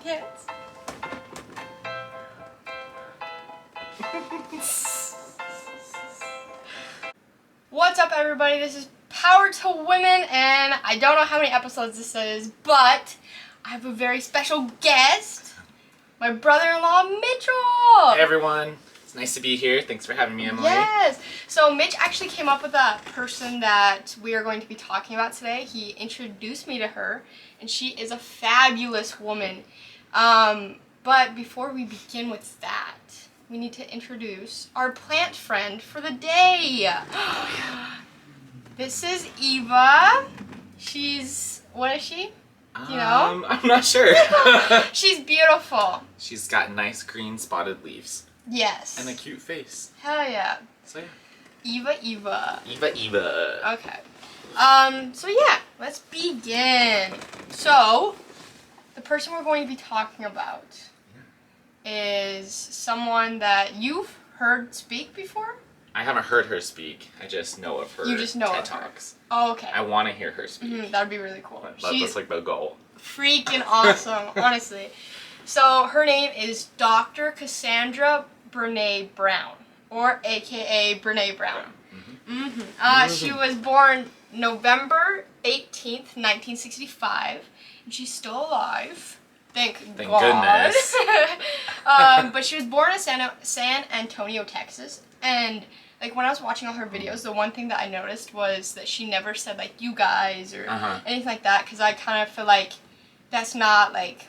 Yes. What's up, everybody? This is Power to Women, and I don't know how many episodes this is, but I have a very special guest, my brother-in-law, Mitchell. Hey, everyone. It's nice to be here. Thanks for having me, Emily. Yes. So Mitch actually came up with a person that we are going to be talking about today. He introduced me to her, and she is a fabulous woman. But before we begin with that, we need to introduce our plant friend for the day. This is Eva. She's, what is she? Do you know? I'm not sure. She's beautiful. She's got nice green spotted leaves. Yes. And a cute face. Hell yeah. So yeah. Eva. Eva. Okay. So yeah, let's begin. So, the person we're going to be talking about is someone that you've heard speak before? I haven't heard her speak. I just know of her You just know TED of her. Talks. Oh, okay. I want to hear her speak. That would be really cool. That's like the goal. Freaking awesome, honestly. So, her name is Dr. Cassandra Brené Brown, or AKA Brené Brown. She was born November 18th, 1965, and she's still alive. Thank God. Goodness. But she was born in San Antonio, Texas, and like when I was watching all her videos, the one thing that I noticed was that she never said like "you guys" or anything like that, because I kind of feel like that's not like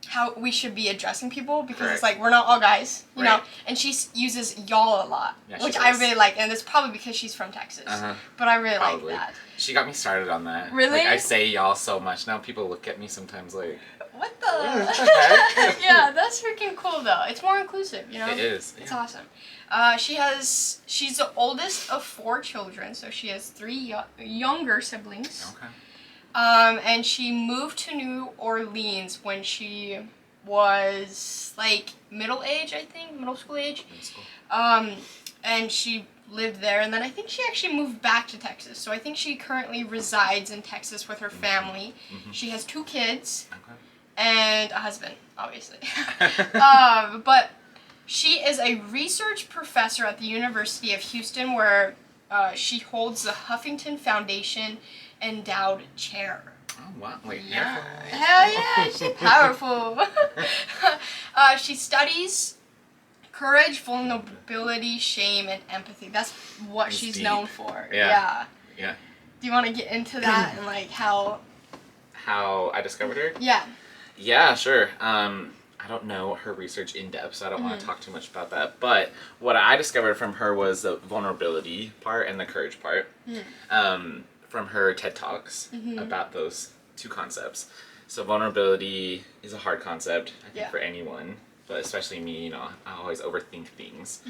how we should be addressing people, because it's like we're not all guys, you know. And she uses y'all a lot, which I really like, and it's probably because she's from Texas. But I really like that. She got me started on that. Really? Like, I say y'all so much now. People look at me sometimes like, what the? Yeah, that's freaking cool though. It's more inclusive, you know. It is. It's awesome. She's the oldest of 4 children, so she has 3 younger siblings. Okay. And she moved to New Orleans when she was like middle school age. And she lived there, and then I think she actually moved back to Texas. So I think she currently resides in Texas with her family. She has 2 kids and a husband, obviously. But she is a research professor at the University of Houston, where she holds the Huffington Foundation Endowed Chair. Oh wow! Wait, yeah. Hell yeah, she's powerful. She studies courage, vulnerability, shame, and empathy. That's what she's deep. known for. Yeah. Do you want to get into that and like how I discovered her? Yeah. Yeah, sure. I don't know her research in depth, so I don't want to talk too much about that. But what I discovered from her was the vulnerability part and the courage part. From her TED Talks about those 2 concepts. So vulnerability is a hard concept, I think, for anyone, but especially me. You know, I always overthink things.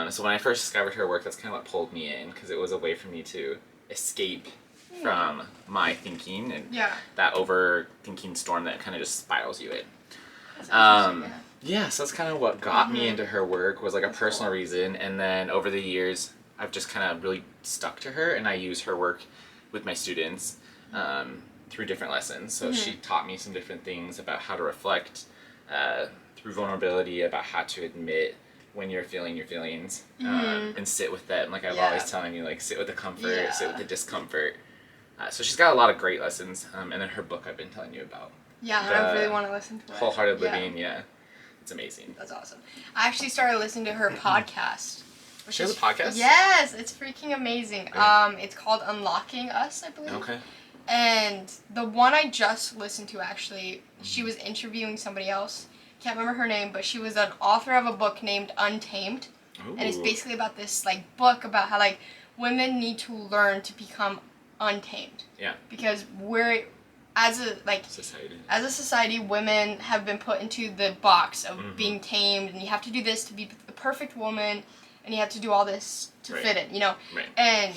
So when I first discovered her work, that's kind of what pulled me in, because it was a way for me to escape from my thinking and that overthinking storm that kind of just spirals you in. So that's kind of what got me into her work, was like a personal reason, and then over the years I've just kind of really stuck to her, and I use her work with my students through different lessons. So she taught me some different things about how to reflect through vulnerability, about how to admit when you're feeling your feelings and sit with them. Like I've always telling you, like sit with the comfort, sit with the discomfort. So she's got a lot of great lessons, and then her book I've been telling you about. Yeah, I really want to listen to it. Wholehearted Living, it's amazing. That's awesome. I actually started listening to her podcast. She has a podcast? Yes, it's freaking amazing. It's called Unlocking Us, I believe. Okay. And the one I just listened to, actually, she was interviewing somebody else. Can't remember her name, but she was an author of a book named Untamed. Ooh. And it's basically about this like book about how like women need to learn to become untamed. Yeah. Because we're as a society, women have been put into the box of being tamed, and you have to do this to be the perfect woman, and you have to do all this to fit in, you know. Right. And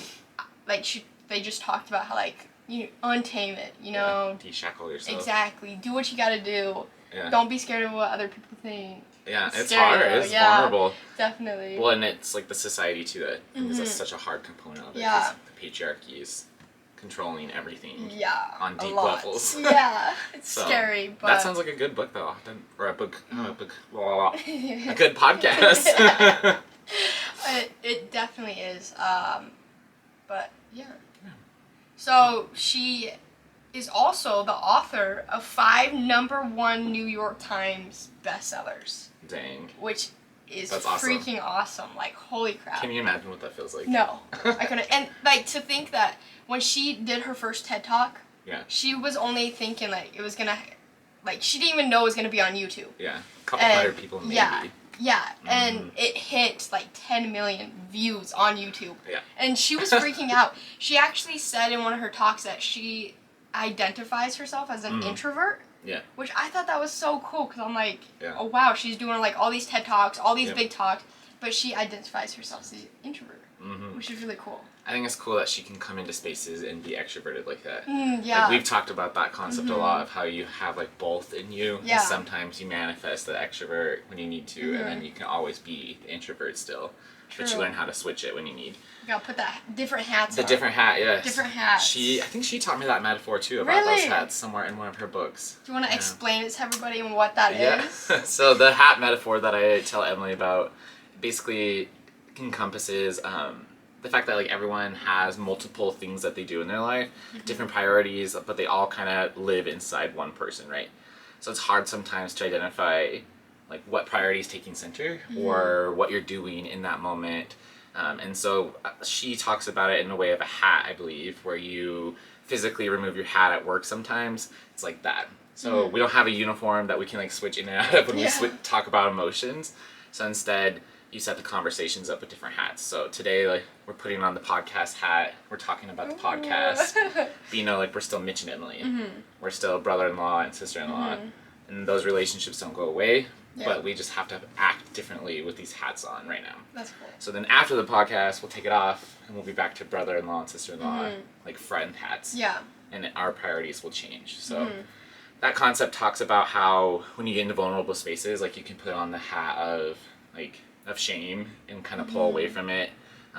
like they just talked about how like you untame it, you know. De-shackle yourself. Exactly. Do what you gotta do. Yeah. Don't be scared of what other people think. Yeah, it's hard. It's vulnerable. Definitely. Well, and it's like the society too that is such a hard component of it. Yeah. The patriarchy is controlling everything. Yeah. On deep levels. Yeah. It's scary, but... That sounds like a good book, though. Or a book... a good podcast. It definitely is. But, yeah. So, she is also the author of 5 #1 New York Times bestsellers. Dang. Which is That's freaking awesome. Like, holy crap. Can you imagine what that feels like? No. I couldn't. And, like, to think that when she did her first TED Talk, she was only thinking, like, it was gonna... Like, she didn't even know it was gonna be on YouTube. Yeah. A couple hundred people, maybe. Yeah. And it hit, like, 10 million views on YouTube. Yeah. And she was freaking out. She actually said in one of her talks that she identifies herself as an introvert. Yeah. Which I thought that was so cool, because I'm like, oh wow, she's doing like all these TED Talks, all these big talks, but she identifies herself as an introvert, which is really cool. I think it's cool that she can come into spaces and be extroverted like that. Yeah. Like, we've talked about that concept a lot, of how you have like both in you. Yeah. And sometimes you manifest the extrovert when you need to, and then you can always be the introvert still. True. But you learn how to switch it when you need. You gotta put that different hats on. The different hat, yes. Different hats. I think she taught me that metaphor too, about those hats somewhere in one of her books. Do you want to explain it to everybody and what that is? So the hat metaphor that I tell Emily about basically encompasses the fact that like everyone has multiple things that they do in their life, different priorities, but they all kind of live inside one person, right? So it's hard sometimes to identify like what priority is taking center or what you're doing in that moment. And so she talks about it in a way of a hat, I believe, where you physically remove your hat at work sometimes. It's like that. So we don't have a uniform that we can like switch in and out of when we talk about emotions. So instead, you set the conversations up with different hats. So today, like, we're putting on the podcast hat. We're talking about the podcast. But, you know, like, we're still Mitch and Emily. We're still brother-in-law and sister-in-law. And those relationships don't go away. But we just have to act differently with these hats on right now. That's cool. So then after the podcast, we'll take it off, and we'll be back to brother-in-law and sister-in-law, like friend hats. Yeah. And our priorities will change. So that concept talks about how when you get into vulnerable spaces, like, you can put on the hat of, like, of shame and kind of pull away from it,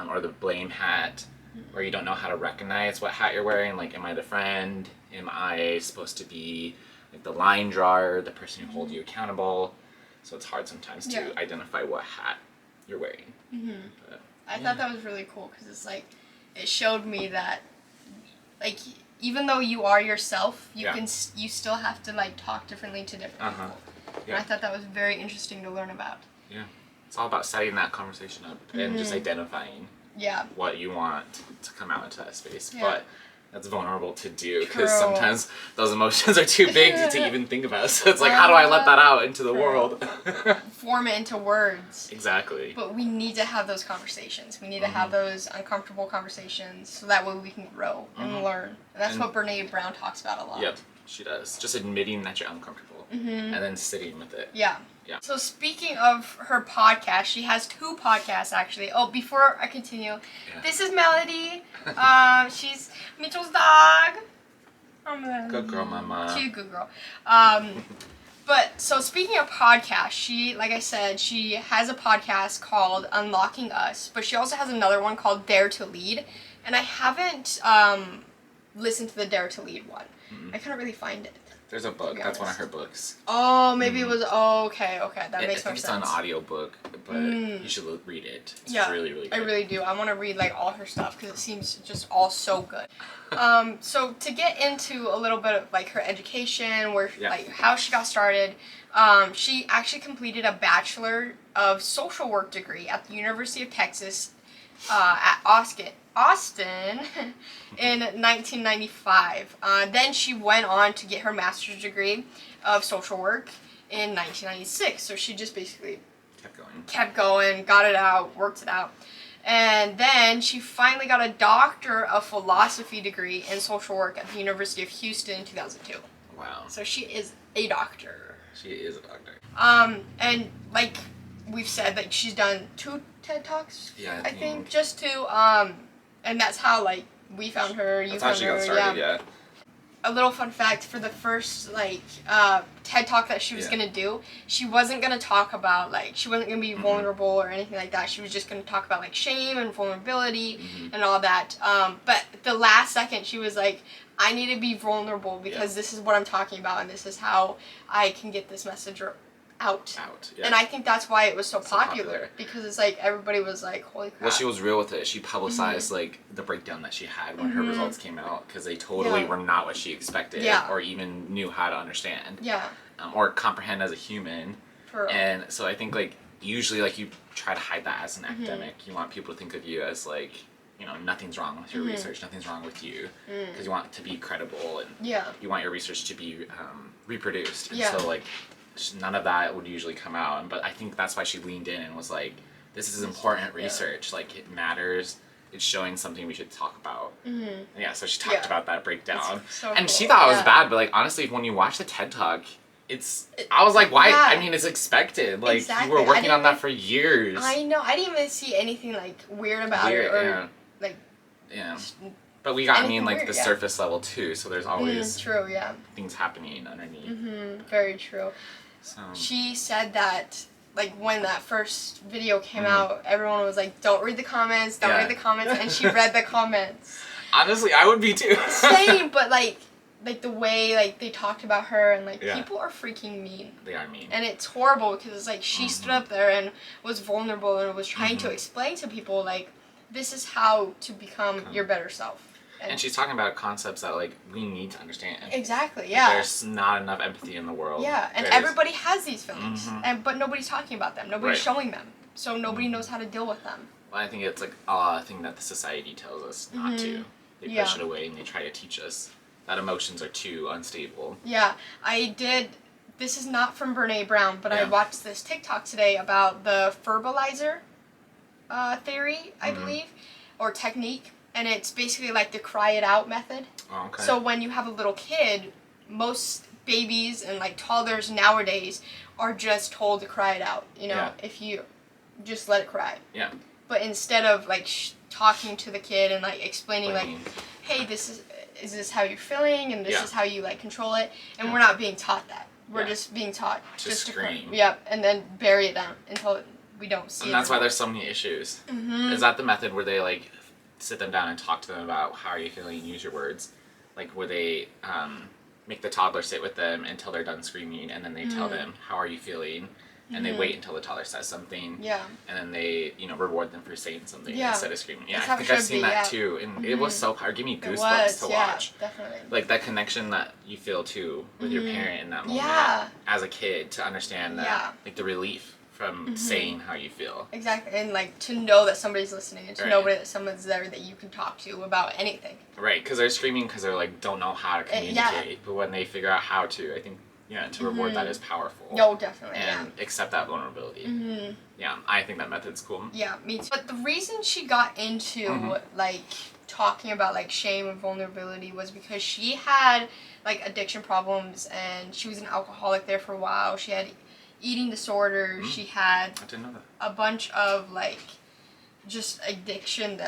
or the blame hat, or you don't know how to recognize what hat you're wearing. Like, am I the friend? Am I supposed to be like the line drawer, the person who holds you accountable? So it's hard sometimes to identify what hat you're wearing. But, I thought that was really cool, because it's like, it showed me that, like, even though you are yourself, you still have to like talk differently to different people. And I thought that was very interesting to learn about. Yeah. It's all about setting that conversation up and just identifying what you want to come out into that space. But that's vulnerable to do, because sometimes those emotions are too big to even think about. So it's like, how do I let that out into the world? Form it into words. Exactly. But we need to have those conversations. We need to have those uncomfortable conversations, so that way we can grow and learn. And that's what Brené Brown talks about a lot. Yep, she does. Just admitting that you're uncomfortable and then sitting with it. Yeah. So speaking of her podcast, she has 2 podcasts actually. Oh, before I continue, this is Melody. She's Mitchell's dog. Good girl, mama. She's a good girl. But so speaking of podcasts, she, like I said, she has a podcast called Unlocking Us, but she also has another one called Dare to Lead. And I haven't listened to the Dare to Lead one. I couldn't really find it. There's a book. That's one of her books. Oh, maybe it was... Oh, okay. That makes more sense. It's an audiobook, but you should read it. It's really, really good. I really do. I want to read like all her stuff, because it seems just all so good. So to get into a little bit of like her education, like how she got started, she actually completed a Bachelor of Social Work degree at the University of Texas at Austin in 1995. Then she went on to get her master's degree of social work in 1996. So she just basically kept going, got it out, worked it out. And then she finally got a Doctor of Philosophy degree in social work at the University of Houston in 2002. Wow. So she is a doctor. She is a doctor. And like we've said, like she's done 2 TED Talks, I think, just 2, and that's how like we found her, you found her, that's how she got started, a little fun fact, for the first, like, TED Talk that she was going to do, she wasn't going to talk about, like, she wasn't going to be vulnerable or anything like that. She was just going to talk about, like, shame and vulnerability and all that. But the last second, she was like, I need to be vulnerable because this is what I'm talking about and this is how I can get this message out. Yeah. And I think that's why it was so popular. Because it's like everybody was like, holy crap. Well, she was real with it. She publicized like the breakdown that she had when her results came out, because they totally were not what she expected or even knew how to understand or comprehend as a human. And so I think like usually like you try to hide that as an academic. You want people to think of you as like, you know, nothing's wrong with your research, nothing's wrong with you, because you want it to be credible and you want your research to be reproduced. And so like none of that would usually come out, but I think that's why she leaned in and was like, this is important research, like it matters, it's showing something we should talk about. So she talked about that breakdown, and cool. She thought it was bad, but like honestly when you watch the TED Talk, I was like, why? I mean, it's expected, like you were working on that for years. I know, I didn't even see anything like weird about it or like but we got, I mean, like the surface level too, so there's always true, things happening underneath. Very true. So she said that like when that first video came out, everyone was like, don't read the comments, read the comments, and she read the comments. Honestly, I would be too. Same, but like the way like they talked about her and like people are freaking mean. They are mean. And it's horrible because it's like she stood up there and was vulnerable and was trying to explain to people like, this is how to become your better self. And she's talking about concepts that like we need to understand. Exactly, yeah. There's not enough empathy in the world. Yeah, and everybody has these feelings, but nobody's talking about them. Nobody's showing them, so nobody knows how to deal with them. Well, I think it's like a thing that the society tells us not to. They push it away and they try to teach us that emotions are too unstable. Yeah, I did. This is not from Brené Brown, but I watched this TikTok today about the verbalizer theory, I believe, or technique. And it's basically like the cry it out method. Oh, okay. So when you have a little kid, most babies and like toddlers nowadays are just told to cry it out. You know, if you just let it cry. Yeah. But instead of like talking to the kid and like explaining like, hey, is this how you're feeling and this is how you like control it, and we're not being taught that. We're just being taught just to scream. And then bury it down until we don't see it. And that's why there's so many issues. Is that the method where they like sit them down and talk to them about how are you feeling and use your words, like where they make the toddler sit with them until they're done screaming, and then they tell them how are you feeling, and they wait until the toddler says something, and then they reward them for saying something instead of screaming. I think I've seen that too, and it was so hard. It gave me goosebumps to watch. Definitely. Like that connection that you feel too with your parent in that moment as a kid, to understand that like the relief from saying how you feel. Exactly, and like to know that somebody's listening, and to know that someone's there that you can talk to about anything. Right, because they're screaming because they're like don't know how to communicate, but when they figure out how to, I think to reward that is powerful. No, definitely. And accept that vulnerability. Yeah, I think that method's cool. Yeah, me too. But the reason she got into like talking about like shame and vulnerability was because she had like addiction problems, and she was an alcoholic there for a while. She had eating disorders. She had I didn't know that. A bunch of like just addiction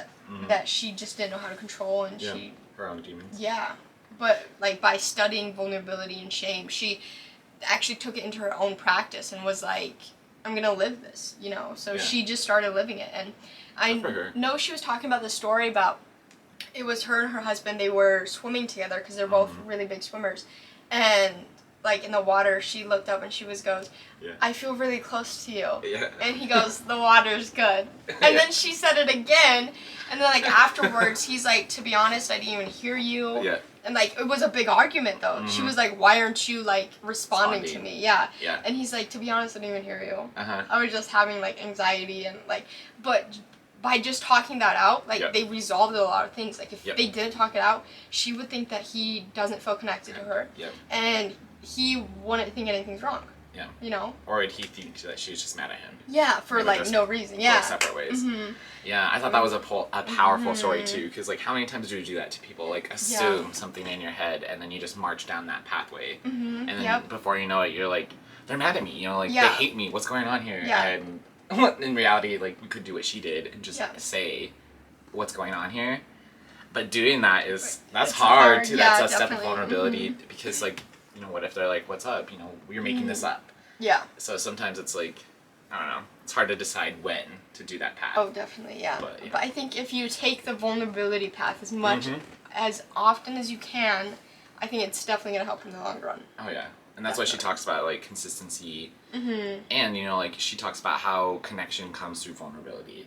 that she just didn't know how to control, and she her own demons. Yeah, but like by studying vulnerability and shame, she actually took it into her own practice and was like, I'm gonna live this, So she just started living it, and I know she was talking about the story about it was her and her husband. They were swimming together because they're both really big swimmers, and like in the water, she looked up and she goes, I feel really close to you. Yeah. And he goes, the water's good. And then she said it again, and then like afterwards, he's like, to be honest, I didn't even hear you. Yeah. And like it was a big argument though. She was like, why aren't you like responding to me? Yeah. Yeah. And he's like, to be honest, I didn't even hear you. I was just having like anxiety and like, but by just talking that out, like they resolved a lot of things. Like if they didn't talk it out, she would think that he doesn't feel connected to her. And he wouldn't think anything's wrong. Yeah. Or would he think that she was just mad at him? Yeah, for like no reason. Yeah. Go separate ways. Yeah, I thought that was a powerful story too, because like how many times do you do that to people? Like assume something in your head, and then you just march down that pathway, and then before you know it, you're like, they're mad at me. Like they hate me. What's going on here? And in reality, like you could do what she did and just say what's going on here. But doing that that's it's hard too. Yeah, That's a step of definitely. vulnerability because like, what if they're like, what's up? You're making this up. Yeah. So sometimes it's like, I don't know. It's hard to decide when to do that path. Oh, definitely, yeah. But I think if you take the vulnerability path as much as often as you can, I think it's definitely going to help in the long run. Oh, yeah. And that's why she talks about, like, consistency. And, like, she talks about how connection comes through vulnerability.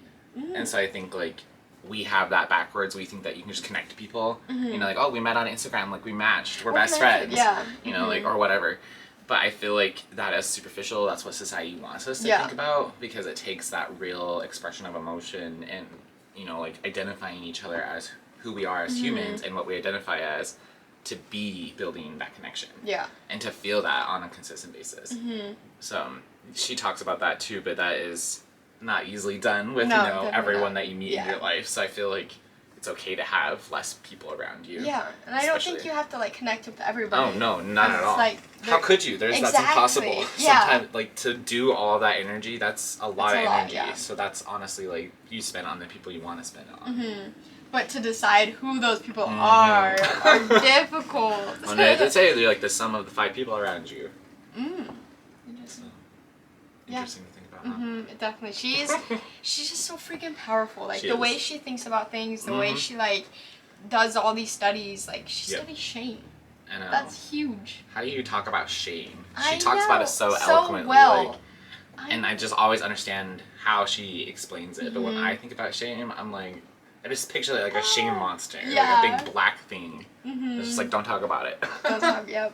And so I think, like, we have that backwards. We think that you can just connect to people. Like, oh, we met on Instagram. Like, we matched. We're best friends. Yeah. Like, or whatever. But I feel like that is superficial. That's what society wants us to think about because it takes that real expression of emotion and, like, identifying each other as who we are as humans and what we identify as to be building that connection. Yeah. And to feel that on a consistent basis. So she talks about that too, but that is not easily done with, everyone that you meet in your life. So I feel like it's okay to have less people around you. Yeah, and I don't think you have to, like, connect with everybody. Oh, no, not at all. Like, how could you? That's impossible. Yeah. Sometimes, like, to do all that energy, that's a lot of energy. Yeah. So that's honestly, like, you spend on the people you want to spend it on. But to decide who those people are difficult. Well, they say they're like the sum of the 5 people around you. Interesting. So, interesting to think about. Definitely. She's just so freaking powerful. Like, She the is. way she thinks about things, the way she, like, does all these studies. Like, she studies shame. I know. That's huge. How do you talk about shame? She I talks know, about it so eloquently. well. And I just always understand how she explains it. But when I think about shame, I'm like, I just picture it like a shame monster. Yeah. Like a big black thing. It's just like, don't talk about it. Don't talk, yep.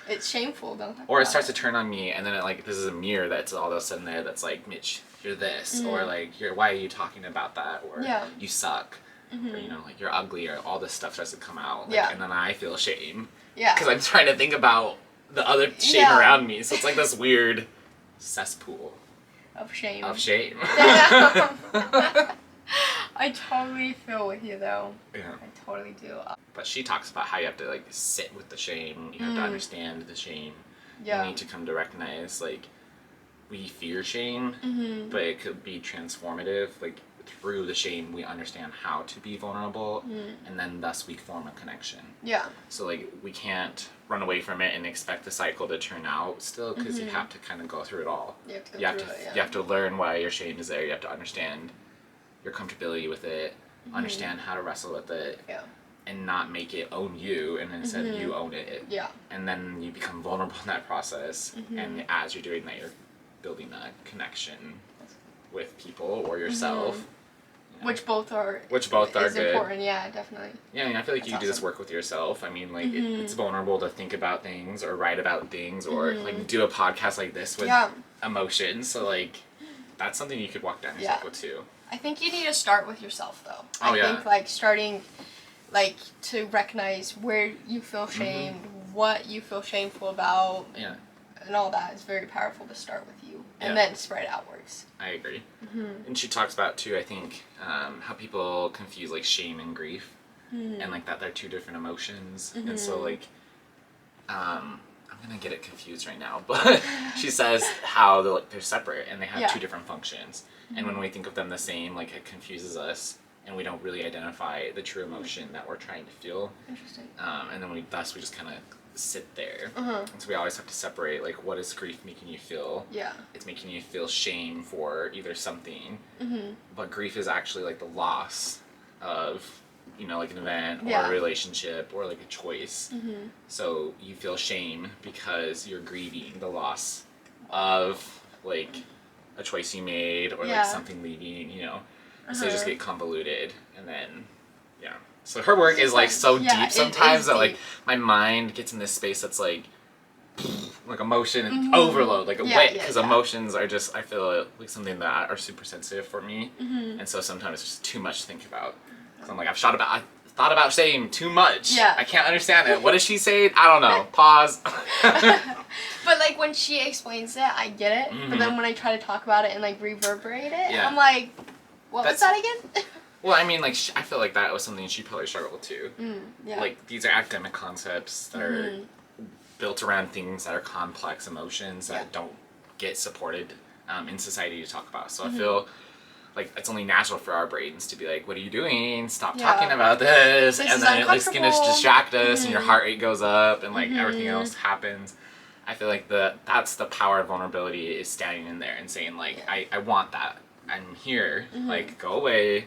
It's shameful, don't talk Or it about starts to turn on me, and then it, like, this is a mirror that's all of a sudden there that's like, Mitch, you're this. Or like, why are you talking about that? Or you suck. Or, like, you're ugly, or all this stuff starts to come out. Like, and then I feel shame. Yeah. Because I'm trying to think about the other shame around me. So it's like this weird cesspool. Of shame. Of shame. I totally feel with you, though. Yeah. I totally do. But she talks about how you have to, like, sit with the shame. You have to understand the shame. Yeah. You need to come to recognize, like, we fear shame, but it could be transformative. Like, through the shame, we understand how to be vulnerable, and then thus we form a connection. Yeah. So, like, we can't run away from it and expect the cycle to turn out still, because you have to kind of go through it all. You have to go through it, You have to learn why your shame is there. You have to understand your comfortability with it, understand how to wrestle with it, and not make it own you, and instead you own it. Yeah. And then you become vulnerable in that process, and as you're doing that, you're building a connection with people or yourself. Which both are is good. Important, yeah, definitely. Yeah, I mean, I feel like you do this work with yourself. I mean, like, it's vulnerable to think about things or write about things or, like, do a podcast like this with emotions. So, like, that's something you could walk down yourself with, too. I think you need to start with yourself, though. I think, like, starting, like, to recognize where you feel shamed, what you feel shameful about, and all that is very powerful to start with you, and then spread outwards. I agree. And she talks about, too, I think, how people confuse, like, shame and grief, and, like, that they're 2 different emotions. And so, like, I'm gonna get it confused right now, but she says how they're separate and they have 2 different functions. And when we think of them the same, like, it confuses us, and we don't really identify the true emotion that we're trying to feel. Interesting. And then we just kind of sit there. And so we always have to separate, like, what is grief making you feel? Yeah. It's making you feel shame for either something, but grief is actually, like, the loss of, like, an event or a relationship or, like, a choice. So you feel shame because you're grieving the loss of, like, a choice you made or, like, something leaving, So you just get convoluted, and then, So her work is, like, so deep sometimes that, like, my mind gets in this space that's, like emotion overload, like a weight, because emotions are just, I feel like, something that are super sensitive for me, and so sometimes it's just too much to think about. So I'm like, I thought about shame too much. Yeah. I can't understand it. What does she say? I don't know. Pause. But, like, when she explains it, I get it. But then when I try to talk about it and, like, reverberate it, I'm like, what was that again? Well, I mean, like, I feel like that was something she probably struggled with, too. Like, these are academic concepts that are built around things that are complex emotions that don't get supported in society to talk about. So I feel like it's only natural for our brains to be like, what are you doing? Stop talking about this. And then it's going to distract us and your heart rate goes up and like everything else happens. I feel like that's the power of vulnerability, is standing in there and saying like, I want that. I'm here. Like, go away.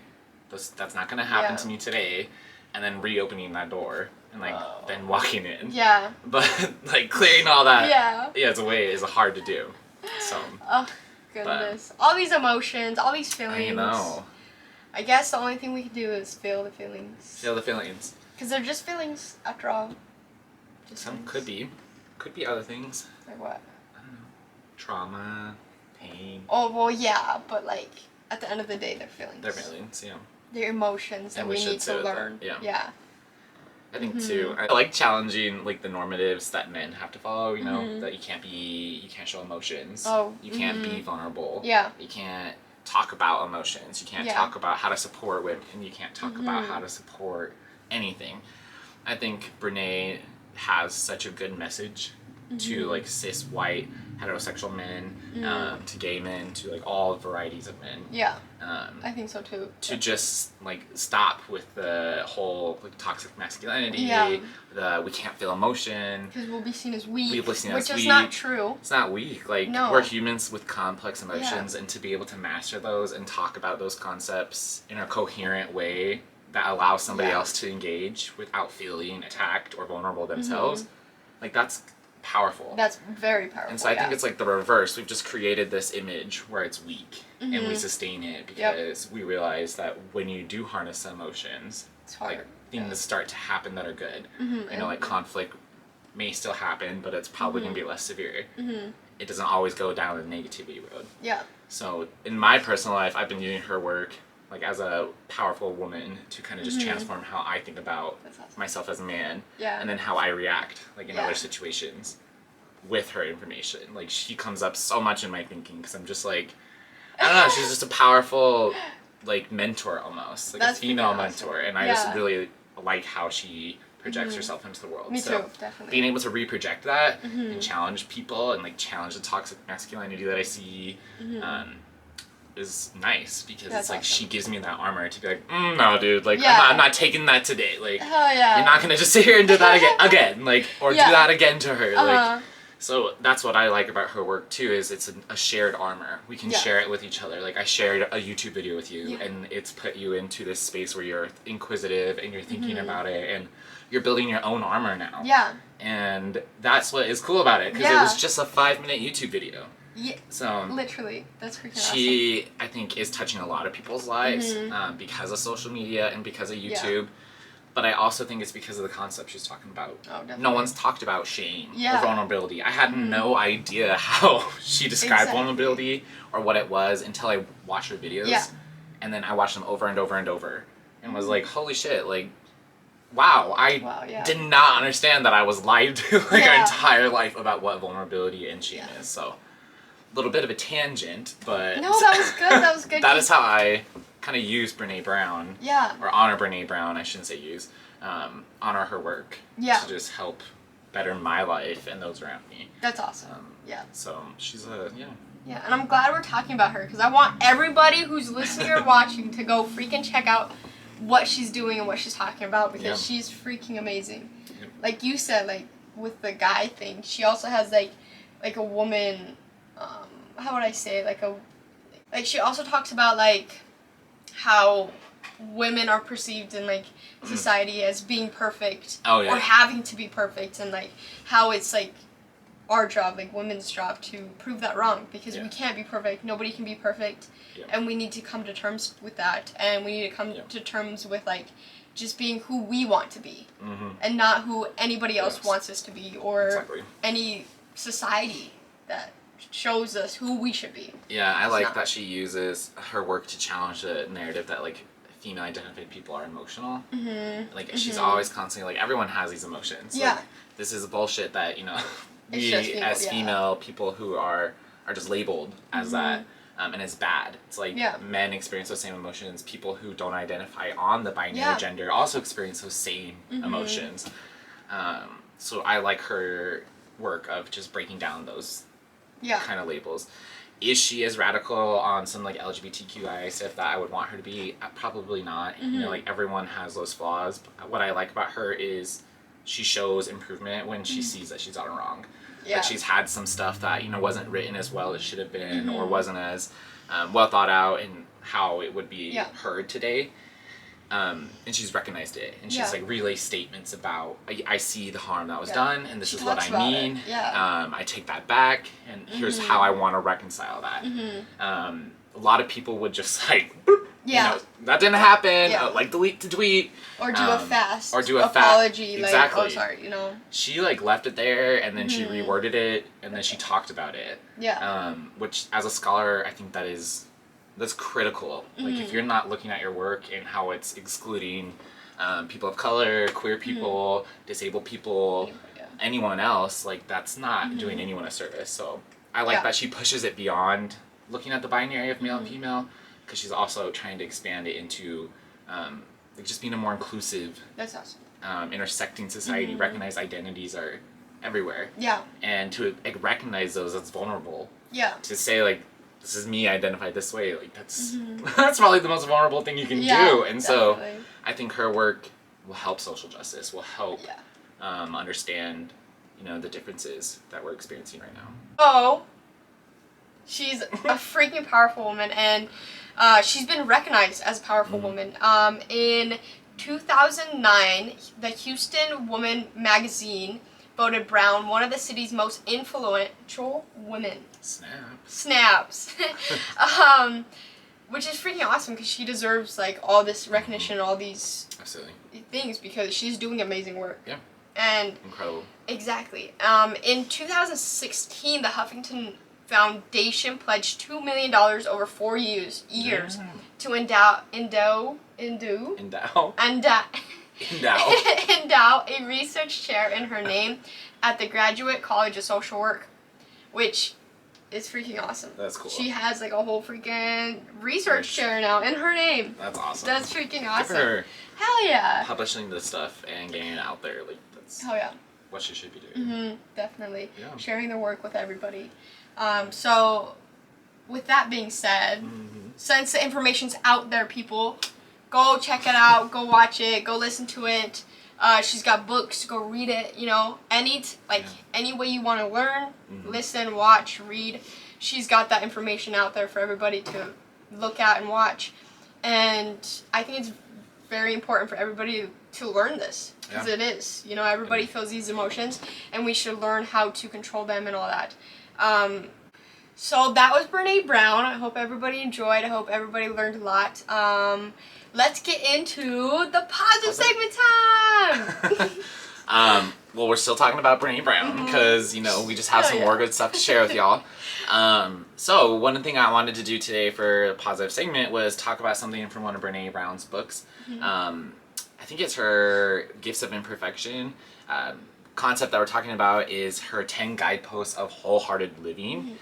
That's not going to happen to me today. And then reopening that door and like then walking in. Yeah. But like clearing all that is hard to do. So. Oh goodness! All these emotions, all these feelings. I know. I guess the only thing we can do is feel the feelings. Feel the feelings. Because they're just feelings after all. Just some things. Could be other things. Like what? I don't know. Trauma, pain. Oh well, yeah, but like at the end of the day, they're feelings. They're feelings, yeah. They're emotions that we need to learn. Yeah. I think too. I like challenging like the normatives that men have to follow. You know, that you can't show emotions. Oh. You can't be vulnerable. Yeah. You can't talk about emotions. You can't talk about how to support women. You can't talk about how to support anything. I think Brené has such a good message to like cis white heterosexual men, to gay men, to like all varieties of men. Yeah. I think so too. To just like stop with the whole like toxic masculinity, the we can't feel emotion. Because we'll be seen as weak. Which is not true. It's not weak. Like we're humans with complex emotions, and to be able to master those and talk about those concepts in a coherent way that allows somebody else to engage without feeling attacked or vulnerable themselves, like that's powerful. That's very powerful. And so I think it's like the reverse. We've just created this image where it's weak, and we sustain it because we realize that when you do harness the emotions, like things start to happen that are good. You know, like conflict may still happen, but it's probably going to be less severe. It doesn't always go down the negativity road. Yeah. So in my personal life, I've been using her work like as a powerful woman to kind of just transform how I think about myself as a man, and then how I react like in other situations with her information. Like she comes up so much in my thinking because I'm just like, I don't know, she's just a powerful like mentor almost, like a female mentor, and I just really like how she projects herself into the world. Me too, definitely. Being able to reproject that and challenge people and like challenge the toxic masculinity that I see is nice, because it's like she gives me that armor to be like, no dude, like I'm not taking that today, like you're not gonna just sit here and do that again like, or do that again to her. Like, so that's what I like about her work too, is it's a shared armor. We can share it with each other. Like I shared a YouTube video with you, and it's put you into this space where you're inquisitive and you're thinking about it, and you're building your own armor now. Yeah. And that's what is cool about it, because it was just a 5-minute YouTube video. Yeah, so literally, that's freaking she, awesome. I think, is touching a lot of people's lives because of social media and because of YouTube. But I also think it's because of the concept she's talking about. Oh, definitely. No one's talked about shame or vulnerability. I had no idea how she described vulnerability or what it was until I watched her videos. Yeah. And then I watched them over and over and over, and was like, holy shit, like, wow, I did not understand that I was lied to like our entire life about what vulnerability and shame is. So. Little bit of a tangent, but no, that was good. That was good. That is how I kind of use Brené Brown, or honor Brené Brown. I shouldn't say use, honor her work, to just help better my life and those around me. That's awesome. So she's yeah, and I'm glad we're talking about her, because I want everybody who's listening or watching to go freaking check out what she's doing and what she's talking about, because she's freaking amazing. Like you said, like with the guy thing, she also has like a woman. How would I say, like she also talks about like how women are perceived in like society as being perfect or having to be perfect, and like how it's like our job, like women's job, to prove that wrong, because we can't be perfect, nobody can be perfect, and we need to come to terms with that, and we need to come to terms with like just being who we want to be, and not who anybody else wants us to be, or any society that shows us who we should be. Yeah, I like that she uses her work to challenge the narrative that like female identified people are emotional. Like she's always constantly like, everyone has these emotions. Yeah. Like, this is bullshit that, you know, we as female people who are just labeled as that, and it's bad. It's like men experience those same emotions. People who don't identify on the binary gender also experience those same emotions. So I like her work of just breaking down those kind of labels. Is she as radical on some like LGBTQI stuff that I would want her to be? Probably not. You know, like everyone has those flaws. But what I like about her is she shows improvement when she sees that she's done wrong. Yeah. Like she's had some stuff that, you know, wasn't written as well as should have been, or wasn't as well thought out in how it would be heard today. And she's recognized it, and she's like relay statements about, I see the harm that was done, and this is what I mean. I take that back, and here's how I want to reconcile that. A lot of people would just like, you know, that didn't happen. Like delete the tweet, or do a fast, apology. Like, exactly. Oh, sorry. You know. She like left it there, and then she reworded it, and then she talked about it. Which, as a scholar, I think that's critical. Like, if you're not looking at your work and how it's excluding people of color, queer people, disabled people, anyone else, like, that's not doing anyone a service. So I like that she pushes it beyond looking at the binary of male and female, because she's also trying to expand it into like just being a more inclusive, that's awesome, intersecting society. Recognize identities are everywhere. And to like, recognize those as vulnerable. To say like, this is me identified this way, like that's that's probably the most vulnerable thing you can do. And so I think her work will help social justice, will help understand, you know, the differences that we're experiencing right now. Oh, she's a freaking powerful woman, and she's been recognized as a powerful woman. In 2009, the Houston Woman magazine voted Brown one of the city's most influential women. Snaps. Which is freaking awesome, because she deserves like all this recognition, all these things, because she's doing amazing work. And incredible. Exactly. In 2016, the Huffington Foundation pledged $2 million over 4 years to endow a research chair in her name at the Graduate College of Social Work, which is freaking awesome. That's cool. She has like a whole freaking research chair now in her name. That's awesome. That's freaking awesome. Good for her. Hell yeah. Publishing this stuff and getting it out there, like that's what she should be doing. Definitely. Sharing the work with everybody. So with that being said, since the information's out there, people, go check it out, go watch it, go listen to it. She's got books, go read it, you know, any way you want to learn, listen, watch, read. She's got that information out there for everybody to look at and watch. And I think it's very important for everybody to learn this, because it is, you know, everybody feels these emotions, and we should learn how to control them and all that. So that was Brené Brown. I hope everybody enjoyed. I hope everybody learned a lot. Let's get into the positive segment time. Well, we're still talking about Brené Brown, because, you know, we just have some more good stuff to share with y'all. So one thing I wanted to do today for a positive segment was talk about something from one of Brené Brown's books. I think it's her Gifts of Imperfection. Concept that we're talking about is her 10 guideposts of wholehearted living.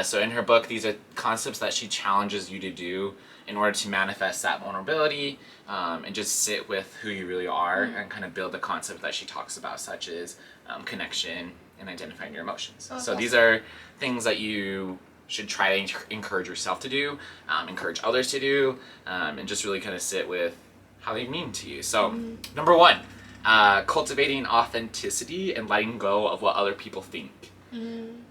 So in her book, these are concepts that she challenges you to do in order to manifest that vulnerability, and just sit with who you really are, and kind of build the concept that she talks about, such as connection and identifying your emotions. So these are things that you should try to encourage yourself to do, encourage others to do, and just really kind of sit with how they mean to you. So number 1, cultivating authenticity and letting go of what other people think.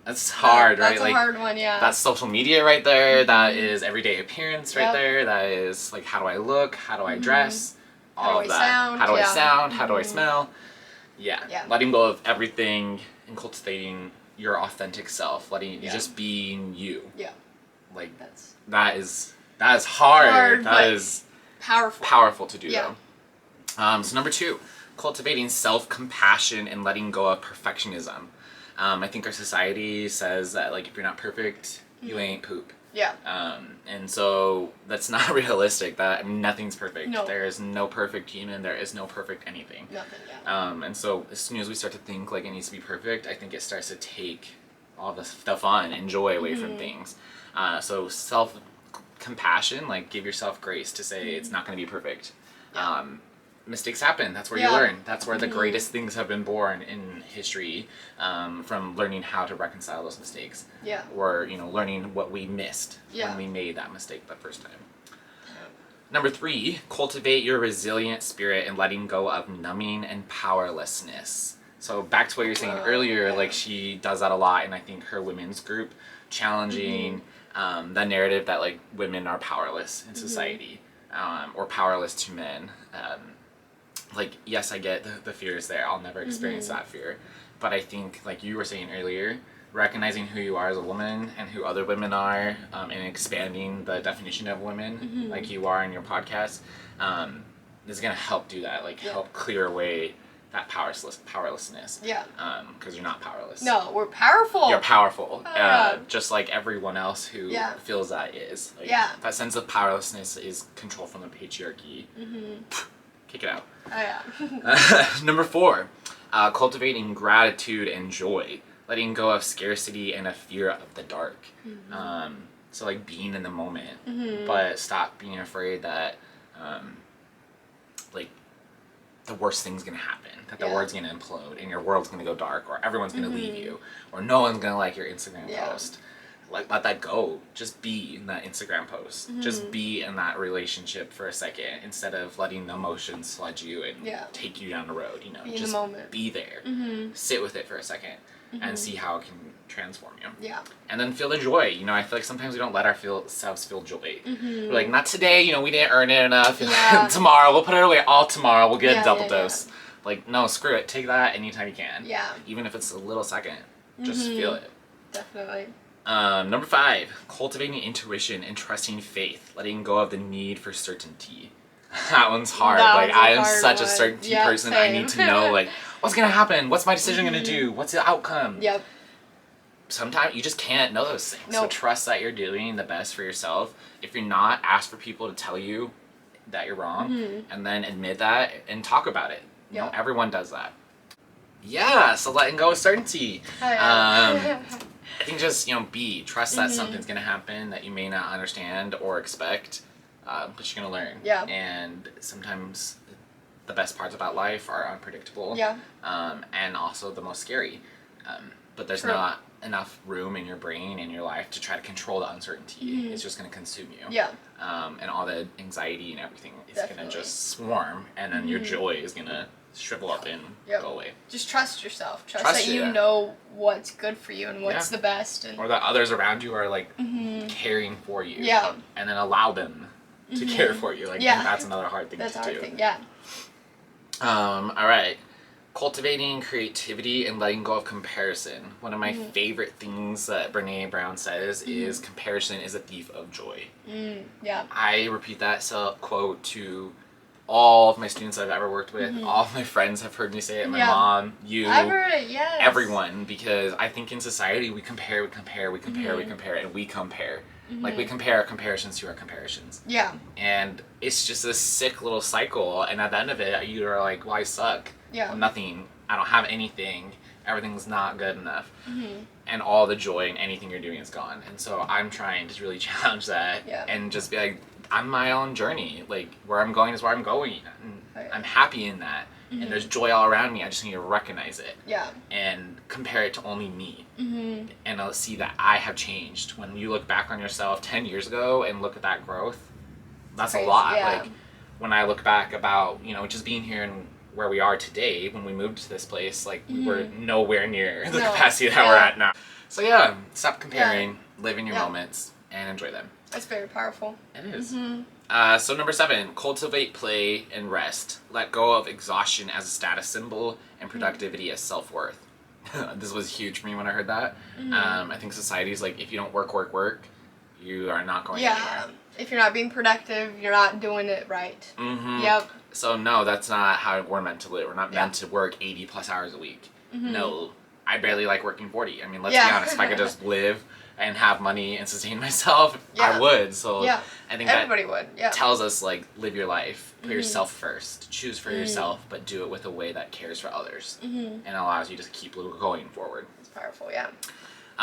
That's hard, right? That's a hard one, yeah. That's social media right there. That is everyday appearance right there. That is like, how do I look? How do I dress? All of that. How do I sound? How do I smell? Yeah. Letting go of everything and cultivating your authentic self. Letting just being you. Like that is hard. That is powerful to do though. So number 2, cultivating self-compassion and letting go of perfectionism. I think our society says that, like, if you're not perfect, you ain't poop. And so that's not realistic. That nothing's perfect. No. There is no perfect human. There is no perfect anything. Nothing. And so as soon as we start to think like it needs to be perfect, I think it starts to take all the fun and joy away from things. So self-compassion, like, give yourself grace to say it's not going to be perfect. mistakes happen. That's where you learn. That's where the greatest things have been born in history, from learning how to reconcile those mistakes. Yeah. Or, learning what we missed when we made that mistake the first time. Number 3, cultivate your resilient spirit and letting go of numbing and powerlessness. So back to what you were saying earlier, like she does that a lot in, I think, her women's group, challenging the narrative that like women are powerless in society, or powerless to men. Like, yes, I get the fear is there. I'll never experience that fear. But I think, like you were saying earlier, recognizing who you are as a woman and who other women are, and expanding the definition of women, like you are in your podcast, is going to help do that, like help clear away that powerlessness. Yeah. Because you're not powerless. No, we're powerful. You're powerful. Just like everyone else who feels that is. Like, that sense of powerlessness is control from the patriarchy. Kick it out. Oh, yeah. Number 4, cultivating gratitude and joy. Letting go of scarcity and a fear of the dark. So like being in the moment, but stop being afraid that like the worst thing's gonna happen, that the world's gonna implode and your world's gonna go dark, or everyone's gonna leave you, or no one's gonna like your Instagram post. Like, let that go. Just be in that Instagram post. Just be in that relationship for a second instead of letting the emotions sludge you and take you down the road. Be just in the moment. Be there. Sit with it for a second. And see how it can transform you. Yeah. And then feel the joy. I feel like sometimes we don't let ourselves feel joy. We're like, not today, we didn't earn it enough. Tomorrow, we'll put it away all tomorrow. We'll get a double dose. Like, no, screw it. Take that anytime you can. Yeah. Even if it's a little second. Just feel it. Definitely. Number 5, cultivating intuition and trusting faith. Letting go of the need for certainty. That one's hard. I am such a certainty person. Same. I need to know, like, what's going to happen? What's my decision going to do? What's the outcome? Yep. Sometimes you just can't know those things. Nope. So trust that you're doing the best for yourself. If you're not, ask for people to tell you that you're wrong, and then admit that and talk about it. Yep. Everyone does that. Yeah, so letting go of certainty. I think just, trust that something's going to happen that you may not understand or expect, but you're going to learn. Yeah. And sometimes the best parts about life are unpredictable. Yeah. And also the most scary. But there's not enough room in your brain and your life to try to control the uncertainty. It's just going to consume you. Yeah. And all the anxiety and everything is going to just swarm, and then your joy is going to shrivel up and go away. Just trust yourself. Trust that you know what's good for you and what's the best. Or that others around you are like caring for you. Yeah. And then allow them to care for you. Like, that's another hard thing to do. That's a hard thing, yeah. All right. Cultivating creativity and letting go of comparison. One of my favorite things that Brené Brown says is comparison is a thief of joy. Yeah. I repeat that quote to all of my students I've ever worked with. All of my friends have heard me say it. My mom, you, I've heard it, yes. Everyone. Because I think in society we compare, and we compare. Like, we compare our comparisons to our comparisons. Yeah. And it's just this sick little cycle, and at the end of it, you're like, well, I suck. Yeah. I'm nothing. I don't have anything. Everything's not good enough. And all the joy and anything you're doing is gone. And so I'm trying to really challenge that and just be like, I'm my own journey. Like, where I'm going is where I'm going. And I'm happy in that. And there's joy all around me. I just need to recognize it. Yeah. And compare it to only me. And I'll see that I have changed. When you look back on yourself 10 years ago and look at that growth, that's a lot. Yeah. Like, when I look back about, just being here and where we are today, when we moved to this place, like, we were nowhere near the capacity that we're at now. So yeah, stop comparing, live in your moments, and enjoy them. That's very powerful. It is. So number 7, cultivate play and rest. Let go of exhaustion as a status symbol and productivity as self-worth. This was huge for me when I heard that. I think society's like, if you don't work, you are not going anywhere. If you're not being productive, you're not doing it right. Yep. So no, that's not how we're meant to live. We're not meant to work 80 plus hours a week. No, I barely like working 40. I mean, let's be honest. If I could just live and have money and sustain myself, I would. So I think everybody would. Tells us, like, live your life, put yourself first, choose for yourself, but do it with a way that cares for others and allows you to keep going forward. It's powerful, yeah.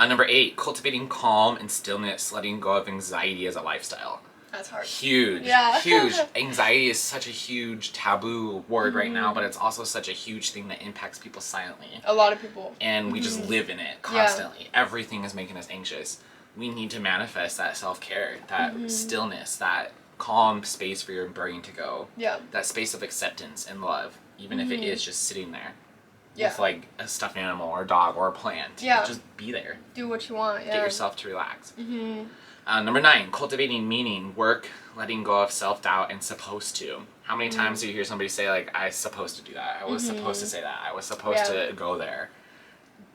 Number 8, cultivating calm and stillness, letting go of anxiety as a lifestyle. That's hard. Huge. Yeah. Huge. Anxiety is such a huge taboo word right now, Mm-hmm. but it's also such a huge thing that impacts people silently. A lot of people. And we Mm-hmm. just live in it constantly. Yeah. Everything is making us anxious. We need to manifest that self-care, that Mm-hmm. stillness, that calm space for your brain to go. Yeah. That space of acceptance and love, even if it is just sitting there. Yeah. With like a stuffed animal or a dog or a plant. Yeah. Just be there. Do what you want. Yeah. Get yourself to relax. Mm-hmm. Number 9, cultivating meaning, work, letting go of self-doubt, and supposed to. How many times do you hear somebody say, like, I was supposed to do that, I was supposed to say that, I was supposed to go there?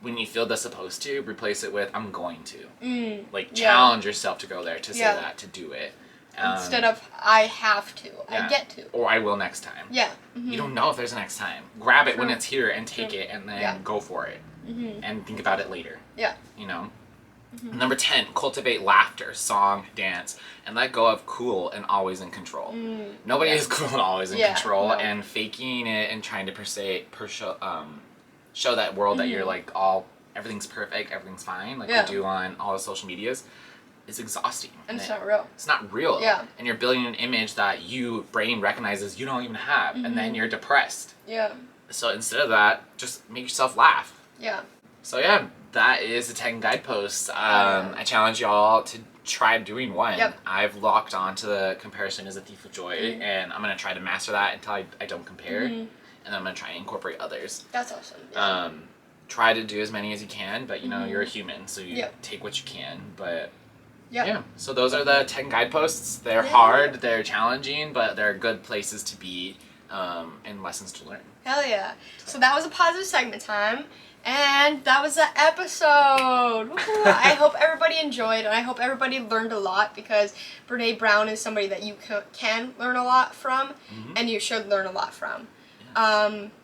When you feel the supposed to, replace it with, I'm going to. Like, challenge yourself to go there, to say that, to do it. Instead of, I have to, I get to. Or I will next time. Yeah. You don't know if there's a next time. Grab it when it's here and take it and then go for it. And think about it later. Yeah. You know? Number 10, cultivate laughter, song, dance, and let go of cool and always in control. Nobody is cool and always in control, and faking it and trying to show that world that you're like everything's perfect, everything's fine, like we do on all the social medias, is exhausting. And it's not real. It's not real. Yeah. And you're building an image that brain recognizes you don't even have, and then you're depressed. Yeah. So instead of that, just make yourself laugh. Yeah. So yeah, that is the 10 guideposts. I challenge y'all to try doing one. Yep. I've locked onto the comparison is a thief of joy, and I'm gonna try to master that until I don't compare, and then I'm gonna try and incorporate others. That's awesome. Yeah. Try to do as many as you can, but you know you're a human, so you take what you can. But yeah, so those are the 10 guideposts. They're hard, they're challenging, but they're good places to be, and lessons to learn. Hell yeah. So that was a positive segment time. And that was the episode. Woo-hoo. I hope everybody enjoyed, and I hope everybody learned a lot, because Brené Brown is somebody that you can learn a lot from, and you should learn a lot from.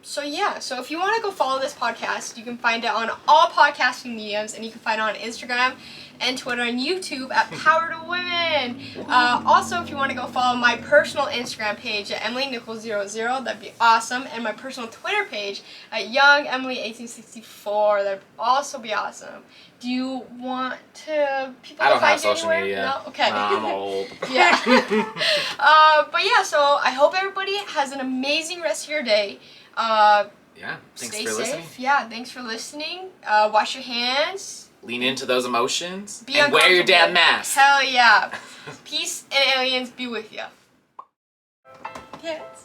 So if you want to go follow this podcast, you can find it on all podcasting mediums, and you can find it on Instagram and Twitter and YouTube at Power to Women. Also, if you want to go follow my personal Instagram page at EmilyNichols00, that'd be awesome, and my personal Twitter page at YoungEmily1864, that'd also be awesome. Do you want people to find you anywhere? Media. No? Okay. I'm old. Yeah. So I hope everybody has an amazing rest of your day. Thanks Stay for safe. listening. Yeah, thanks for listening. Wash your hands. Lean into those emotions. Be and wear your damn uncomfortable. mask. Hell yeah. Peace and aliens be with you. Yes.